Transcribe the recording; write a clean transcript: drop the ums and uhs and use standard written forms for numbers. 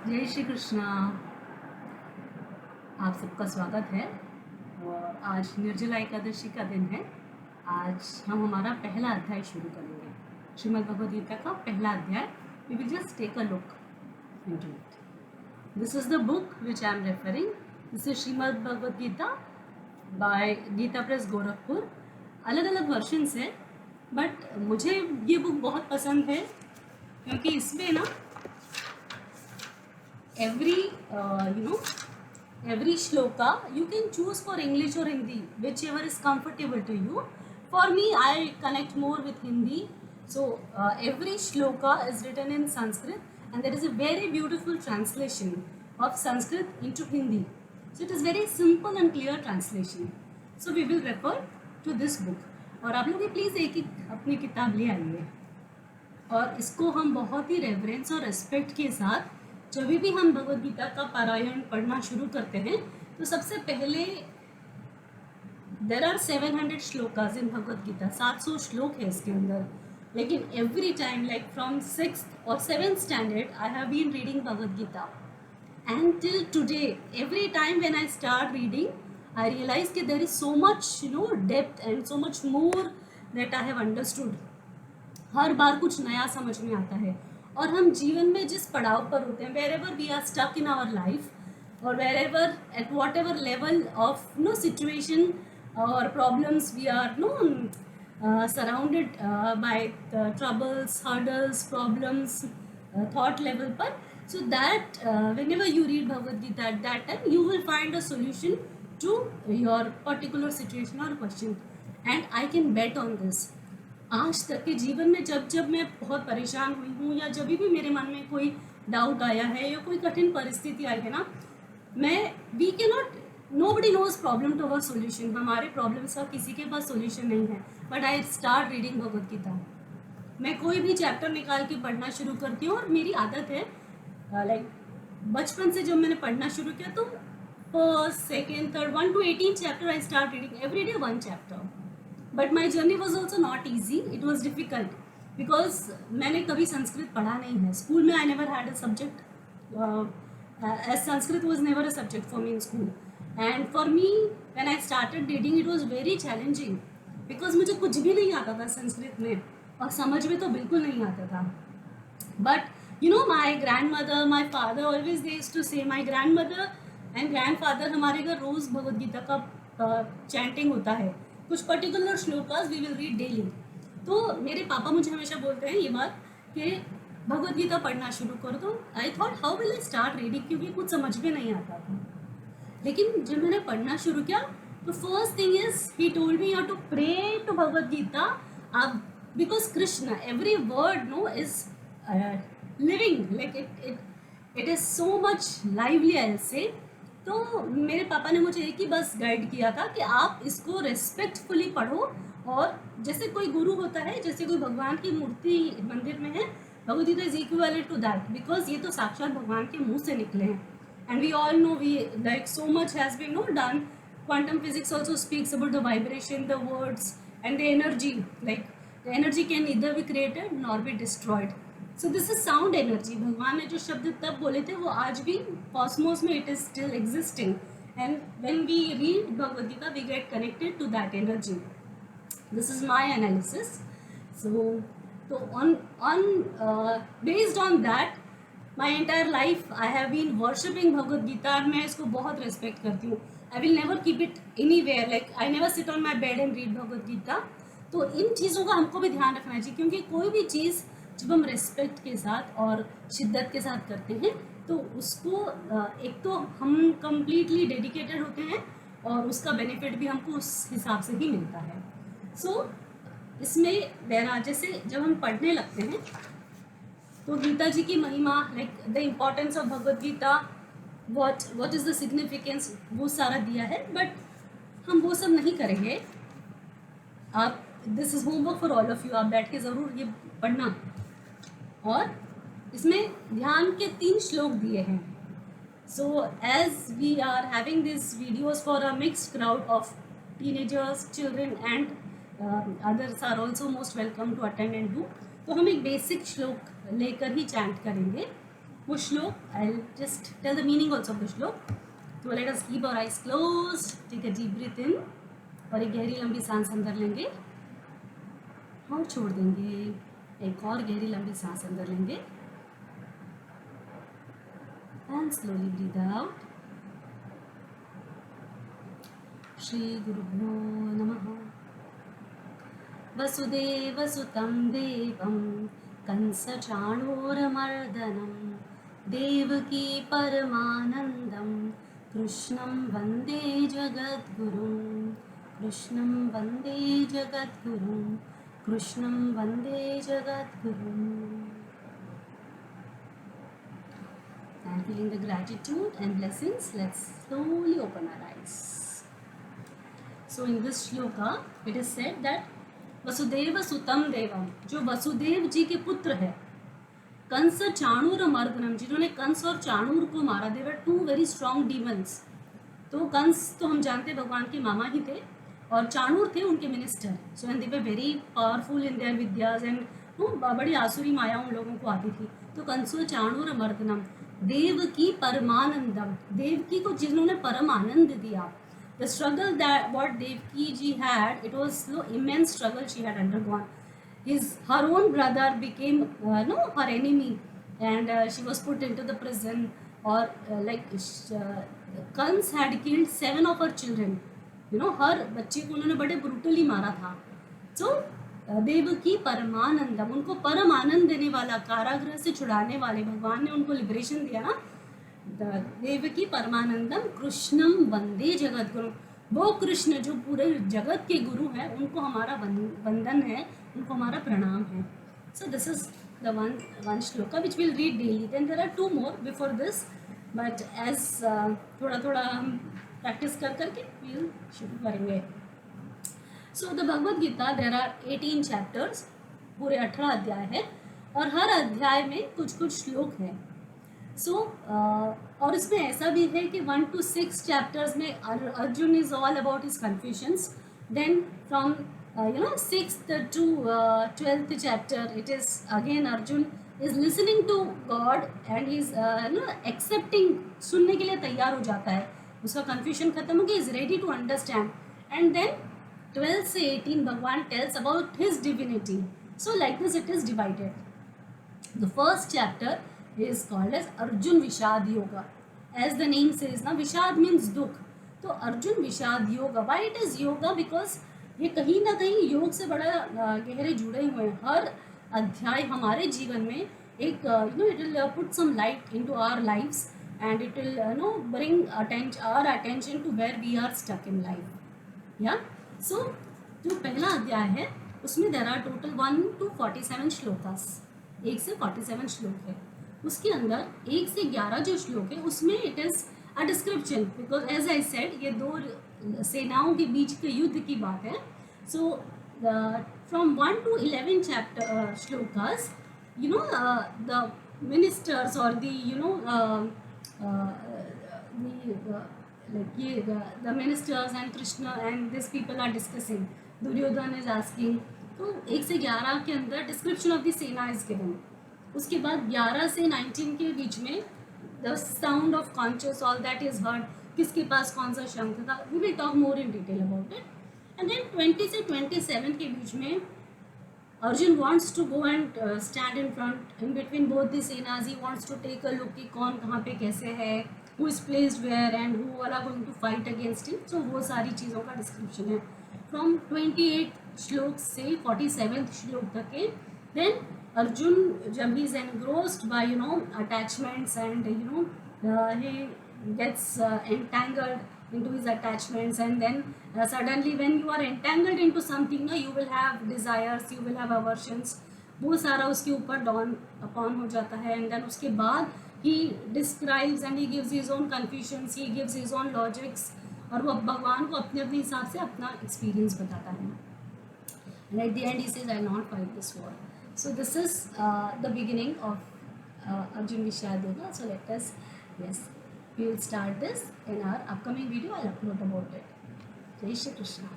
जय श्री कृष्णा। आप सबका स्वागत है। और आज निर्जला एकादशी का दिन है। आज हम हमारा पहला अध्याय शुरू करेंगे। श्रीमद् भगवद गीता का पहला अध्याय। We will just take a look into it. This is the book which I am referring. This is Shrimad Bhagavad Gita by Gita Press Gorakhpur. अलग अलग वर्जन्स हैं, बट मुझे ये बुक बहुत पसंद है क्योंकि इसमें ना every every shloka you can choose for English or Hindi, whichever is comfortable to you. For me, I connect more with Hindi. So every shloka is written in Sanskrit, and there is a very beautiful translation of Sanskrit into Hindi. So it is very simple and clear translation. So we will refer to this book. और आप लोग please एक एक अपनी किताब ले आइए और इसको हम बहुत ही रेवरेंस और रेस्पेक्ट के साथ जब भी हम भगवद गीता का पारायण पढ़ना शुरू करते हैं तो सबसे पहले देर आर 700 श्लोकाज इन भगवद गीता। 700 श्लोक है इसके अंदर। लेकिन every time like from 6th और 7th standard I have been reading Bhagavad Gita, and till today every time when I start reading I realize that there is so much depth and so much more that I have understood. हर बार कुछ नया समझ में आता है। और हम जीवन में जिस पड़ाव पर होते हैं, wherever we are stuck in our life और wherever at whatever level of situation और problems we are surrounded by troubles, hurdles, problems thought level पर. So that whenever you read Bhagavad Gita at that time, you will find a solution to your particular situation or question. And I can bet on this. आज तक के जीवन में जब जब मैं बहुत परेशान हुई हूँ या जब भी मेरे मन में कोई डाउट आया है या कोई कठिन परिस्थिति आई है ना, we can not, nobody knows problem to our solution. हमारे प्रॉब्लम्स का किसी के पास सोल्यूशन नहीं है. But I start reading Bhagavad Gita. मैं कोई भी चैप्टर निकाल के पढ़ना शुरू करती हूँ और मेरी आदत है लाइक बचपन से जब मैंने पढ़ना शुरू किया तो first, second, third, 1 to 18 chapter I start reading every day 1 chapter. But my journey was also not easy. It was difficult because मैंने कभी संस्कृत पढ़ा नहीं है. स्कूल में I never had a subject as Sanskrit was never a subject for me in school. And for me when I started reading it was very challenging because मुझे कुछ भी नहीं आता था संस्कृत में और समझ में तो बिल्कुल नहीं आता था. But my grandmother, my father always they used to say, my grandmother and grandfather हमारे घर रोज भगवद गीता का चैंटिंग होता है. कुछ particular shlokas we will read daily. तो मेरे पापा मुझे हमेशा बोलते हैं ये बात कि भगवद गीता पढ़ना शुरू करो. तो I thought how will I start reading, क्योंकि कुछ समझ में नहीं आता था. लेकिन जब मैंने पढ़ना शुरू किया तो first thing is he told me how to pray to Bhagavad Gita. अब because Krishna every word is living, like it is so much lively I say. तो मेरे पापा ने मुझे एक ही बस गाइड किया था कि आप इसको रेस्पेक्टफुली पढ़ो. और जैसे कोई गुरु होता है, जैसे कोई भगवान की मूर्ति मंदिर में है, Bhagavad Gita is equivalent to that because ये तो साक्षात भगवान के मुंह से निकले हैं. And we all know, we like so much has been done. Quantum physics also speaks about the vibration, the words and the energy. Like the energy can neither be created nor be destroyed. So this is sound energy. भगवान ने जो शब्द तब बोले थे वो आज भी कॉस्मोस में it is still existing. And when we read Bhagavad Gita we get connected to that energy. This is my analysis. So on based on that my entire life I have been worshipping Bhagavad Gita. और मैं इसको बहुत respect करती हूँ. I will never keep it anywhere, like I never sit on my bed and read Bhagavad Gita. तो इन चीज़ों का हमको भी ध्यान रखना चाहिए क्योंकि कोई भी चीज़ जब हम रेस्पेक्ट के साथ और शिद्दत के साथ करते हैं तो उसको एक तो हम कम्प्लीटली डेडिकेटेड होते हैं और उसका बेनिफिट भी हमको उस हिसाब से ही मिलता है. सो इसमें जैसे जब हम पढ़ने लगते हैं तो गीता जी की महिमा, like the importance of Bhagavad Gita, what is the significance, वो सारा दिया है. बट हम वो सब नहीं करेंगे. आप, this is homework for all of you. आप बैठ के ज़रूर ये पढ़ना. और इसमें ध्यान के 3 श्लोक दिए हैं. So as we are having this videos for a mixed crowd of teenagers, children and others are also most welcome to attend and do. तो हम एक बेसिक श्लोक लेकर ही चैंट करेंगे. वो श्लोक, I just tell the meaning also of the shloka. तो let us keep our eyes closed, take a deep breath in और एक गहरी लंबी सांस अंदर लेंगे और छोड़ देंगे. एक और गहरी लंबी सांस अंदर लेंगे and slowly breathe out. Shri गुरुभ्यो नमः. वसुदेवसुतं देवं कंसचाणूरमर्दनं देवकी परमानन्दं कृष्णं वन्दे जगद्गुरुं. कृष्णं वन्दे जगद्गुरुं. कृष्णं वन्दे जगद्गुरुं. And feeling the gratitude and blessings, let's slowly open our eyes. So in this shloka it is said that Vasudev सुतम देवम, जो वसुदेव जी के पुत्र है, कंस चाणूर मर्दनम, जिन्होंने कंस और चाणूर को मारा. दे वर टू वेरी स्ट्रॉन्ग डीमंस. तो कंस तो हम जानते हैं भगवान के मामा ही थे और चाणूर थे उनके minister. So and they were very powerful in their vidyas and बड़ी आसुरी माया उन लोगों को आती थी. तो कंसो चाणूर मर्दनम, देवकी परमानंदम, देवकी को जिन्होंने परम आनंद दिया. The struggle that what Devaki ji had, it was so immense struggle she had undergone. Her own brother became her enemy, and she was put into the prison. Or Kans had killed 7 of her children. हर बच्चे को उन्होंने बड़े brutally मारा था. So Devaki परमानंदम, उनको परम आनंद देने वाला, कारागृह से छुड़ाने वाले, भगवान ने उनको लिबरेशन दिया ना. देवकी परमानंदम कृष्णम वंदे जगद्गुरु, वो कृष्ण जो पूरे जगत के गुरु हैं, उनको हमारा वंदन है, उनको हमारा प्रणाम है. So this is the one shloka which will read daily. Then there are 2 more before this, but as थोड़ा थोड़ा हम प्रैक्टिस कर करके विल शुरू करेंगे. So the Bhagavad Gita, there are 18 chapters, पूरे 18 अध्याय है और हर अध्याय में कुछ कुछ श्लोक है. और इसमें ऐसा भी है कि 1 to 6 चैप्टर्स में Arjun is all about his confusions. Then from 6th to 12th chapter it is again Arjun is listening to God and is accepting, सुनने के लिए तैयार हो जाता है. उसका कन्फ्यूजन खत्म हो गया, is ready to understand. And then 12 से 18 भगवान tells about his divinity. So like this it is divided. The first chapter is called as Arjun Vishad Yoga. As the name says, ना विषाद means दुख. तो अर्जुन विषाद yoga. Why it is yoga? Because ये कहीं ना कहीं योग से बड़ा गहरे जुड़े हुए हैं. हर अध्याय हमारे जीवन में एक it will put some light into our lives and it will bring our attention to where we are stuck in life. Yeah. So जो पहला अध्याय है उसमें there are total 1 to 47 shlokas, 1 से 47 श्लोक है. उसके अंदर 1 से 11 जो श्लोक है उसमें it is a description, because as I said ये 2 सेनाओं के बीच के युद्ध की बात है. So from 1 to 11 chapter shlokas, the ministers और the ministers and Krishna and this people are discussing. Duryodhan is asking. तो 1 से 11 के अंदर description of the sena is given. उसके बाद 11 से 19 के बीच में the sound of conscious, all that is heard, किसके पास कौन सा शंख था, we will talk more in detail about it. And then 20 से 27 के बीच में Arjun wants to go and stand in front in between both the senas. He wants to take a look कि कौन कहाँ पे कैसे है, who is placed where and who are going to fight against him. So वो सारी चीज़ों का डिस्क्रिप्शन है फ्रॉम 28 श्लोक से 47 श्लोक तक के. देन Arjun, जब he is engrossed by attachments and he gets entangled into his attachments, and then suddenly when you are entangled into something, you will have desires, you will have aversions. वो सारा उसके ऊपर dawn upon हो जाता है. And then उसके बाद he describes and he gives his own confusions, he gives his own logics, और वो भगवान को अपने अपने हिसाब से अपना experience बताता है. And at the end he says, I will not fight this war. So this is the beginning of Arjun Vishad Yoga. So let us, we will start this in our upcoming video. I'll upload about it. Jai Shri Krishna.